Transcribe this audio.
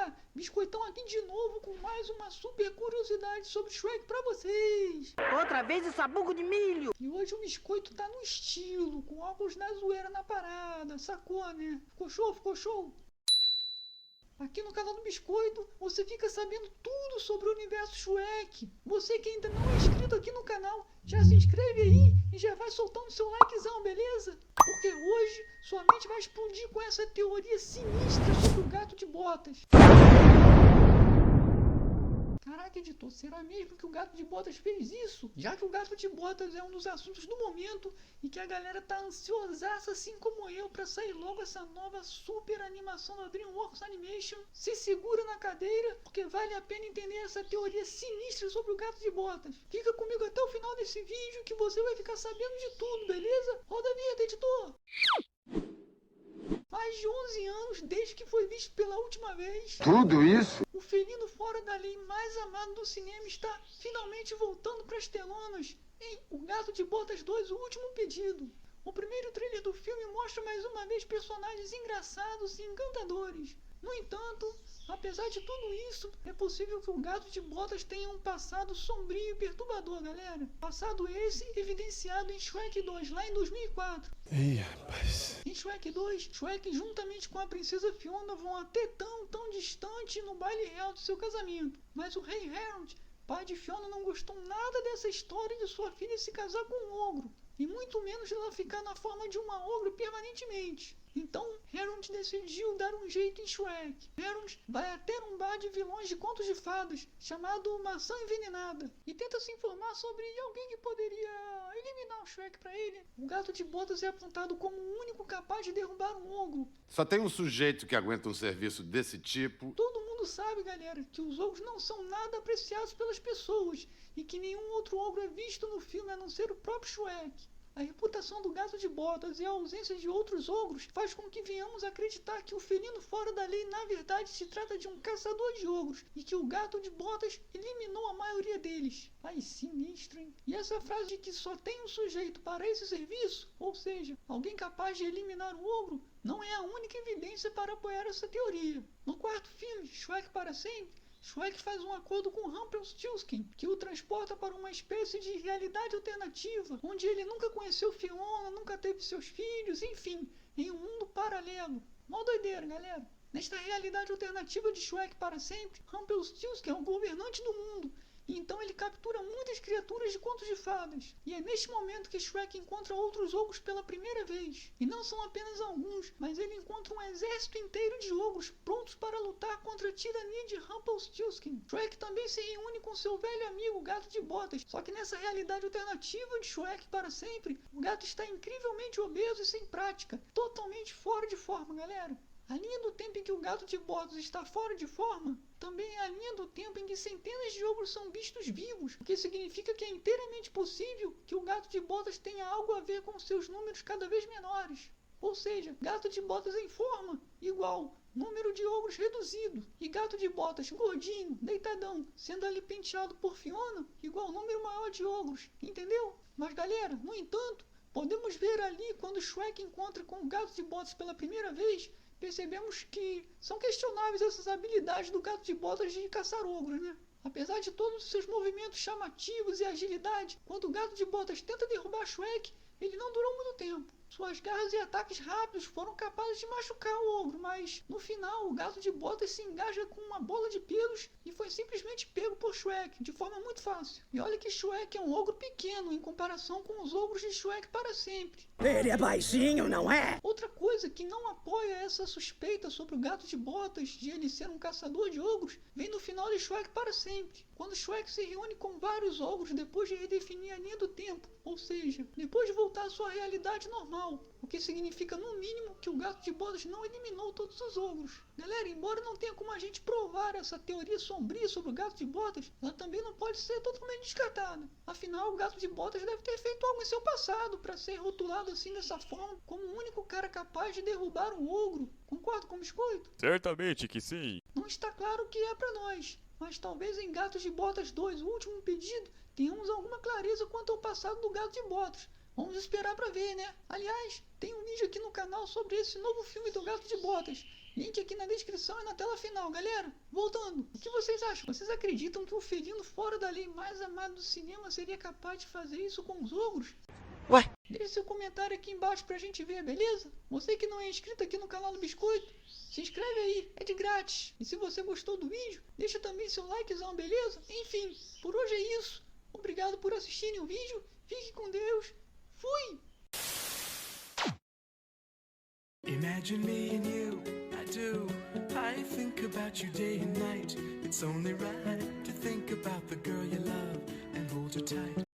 galera, Biscoitão aqui de novo com mais uma super curiosidade sobre Shrek pra vocês. Outra vez o sabugo de milho. E hoje o Biscoito tá no estilo, com óculos na zoeira na parada, sacou, né? Ficou show, ficou show? Aqui no canal do Biscoito, você fica sabendo tudo sobre o universo Shrek. Você que ainda não é inscrito aqui no canal, já se inscreve aí e já vai soltando seu likezão, beleza? Porque hoje sua mente vai explodir com essa teoria sinistra sobre o Gato de Botas. Caraca, editor, será mesmo que o Gato de Botas fez isso? Já que o Gato de Botas é um dos assuntos do momento e que a galera tá ansiosaça, assim como eu, pra sair logo essa nova super animação da DreamWorks Animation, se segura na cadeira, porque vale a pena entender essa teoria sinistra sobre o Gato de Botas. Fica comigo até o final desse vídeo que você vai ficar sabendo de tudo, beleza? Roda a vinheta, editor! Mais de 11 anos desde que foi visto pela última vez. Tudo isso? O felino fora da lei mais amado do cinema está finalmente voltando para as telonas em O Gato de Botas 2, O Último Pedido. O primeiro trailer do filme mostra mais uma vez personagens engraçados e encantadores. No entanto, apesar de tudo isso, é possível que o Gato de Botas tenha um passado sombrio e perturbador, galera. Passado esse evidenciado em Shrek 2, lá em 2004. Ih, rapaz. Em Shrek 2, Shrek juntamente com a princesa Fiona vão até tão distante no baile real do seu casamento. Mas o rei Harold, pai de Fiona, não gostou nada dessa história de sua filha se casar com um ogro. E muito menos dela ficar na forma de uma ogro permanentemente. Então, Harold decidiu dar um jeito em Shrek. Harold vai até um bar de vilões de contos de fadas, chamado Maçã Envenenada, e tenta se informar sobre alguém que poderia eliminar o Shrek para ele. O Gato de Botas é apontado como o único capaz de derrubar um ogro. Só tem um sujeito que aguenta um serviço desse tipo. Todo mundo sabe, galera, que os ogros não são nada apreciados pelas pessoas, e que nenhum outro ogro é visto no filme a não ser o próprio Shrek. A reputação do Gato de Botas e a ausência de outros ogros faz com que venhamos acreditar que o felino fora da lei na verdade se trata de um caçador de ogros e que o Gato de Botas eliminou a maioria deles. Ai, sinistro, hein? E essa frase de que só tem um sujeito para esse serviço, ou seja, alguém capaz de eliminar o ogro, não é a única evidência para apoiar essa teoria. No quarto filme, Shrek para Sempre, Shrek faz um acordo com Rumpelstiltskin, que o transporta para uma espécie de realidade alternativa, onde ele nunca conheceu Fiona, nunca teve seus filhos, enfim, em um mundo paralelo. Mó doideira, galera. Nesta realidade alternativa de Shrek para Sempre, Rumpelstiltskin é o governante do mundo, e então ele captura muitas criaturas de contos de fadas. E é neste momento que Shrek encontra outros ogros pela primeira vez. E não são apenas alguns, mas ele encontra um exército inteiro de ogros prontos para lutar contra a tirania de Rumpelstiltskin. Shrek também se reúne com seu velho amigo Gato de Botas. Só que nessa realidade alternativa de Shrek para Sempre, o gato está incrivelmente obeso e sem prática, totalmente fora de forma, galera. A linha do tempo em que o Gato de Botas está fora de forma também é a linha do tempo em que centenas de ogros são vistos vivos, o que significa que é inteiramente possível que o Gato de Botas tenha algo a ver com seus números cada vez menores. Ou seja, Gato de Botas em forma igual número de ogros reduzido, e Gato de Botas gordinho, deitadão, sendo ali penteado por Fiona, igual número maior de ogros, entendeu? Mas galera, no entanto, podemos ver ali quando Shrek encontra com o Gato de Botas pela primeira vez, percebemos que são questionáveis essas habilidades do Gato de Botas de caçar ogros, né? Apesar de todos os seus movimentos chamativos e agilidade, quando o Gato de Botas tenta derrubar Shrek, ele não durou muito tempo. Suas garras e ataques rápidos foram capazes de machucar o ogro, mas no final o Gato de Botas se engaja com uma bola de pelos e foi simplesmente pego por Shrek, de forma muito fácil. E olha que Shrek é um ogro pequeno em comparação com os ogros de Shrek para Sempre. Ele é baixinho, não é? Outra coisa que não apoia essa suspeita sobre o Gato de Botas de ele ser um caçador de ogros vem no final de Shrek para Sempre, quando Shrek se reúne com vários ogros depois de redefinir a linha do tempo, ou seja, depois de voltar à sua realidade normal, o que significa no mínimo que o Gato de Botas não eliminou todos os ogros. Galera, embora não tenha como a gente provar essa teoria sombria sobre o Gato de Botas, ela também não pode ser totalmente descartada. Afinal, o Gato de Botas deve ter feito algo em seu passado para ser rotulado assim dessa forma, como o único cara capaz de derrubar um ogro. Concorda com o Biscoito? Certamente que sim. Não está claro o que é para nós, mas talvez em Gatos de Botas 2, o último pedido, tenhamos alguma clareza quanto ao passado do Gato de Botas. Vamos esperar pra ver, né? Aliás, tem um vídeo aqui no canal sobre esse novo filme do Gato de Botas. Link aqui na descrição e na tela final, galera. Voltando, o que vocês acham? Vocês acreditam que o felino fora da lei mais amado do cinema seria capaz de fazer isso com os ogros? Ué? Deixe seu comentário aqui embaixo pra gente ver, beleza? Você que não é inscrito aqui no canal do Biscoito, se inscreve aí, é de grátis. E se você gostou do vídeo, deixa também seu likezão, beleza? Enfim, por hoje é isso. Obrigado por assistirem o vídeo. Fique com Deus. Fui! Imagine me and you, I do. I think about you day and night. It's only right to think about the girl you love and hold her tight.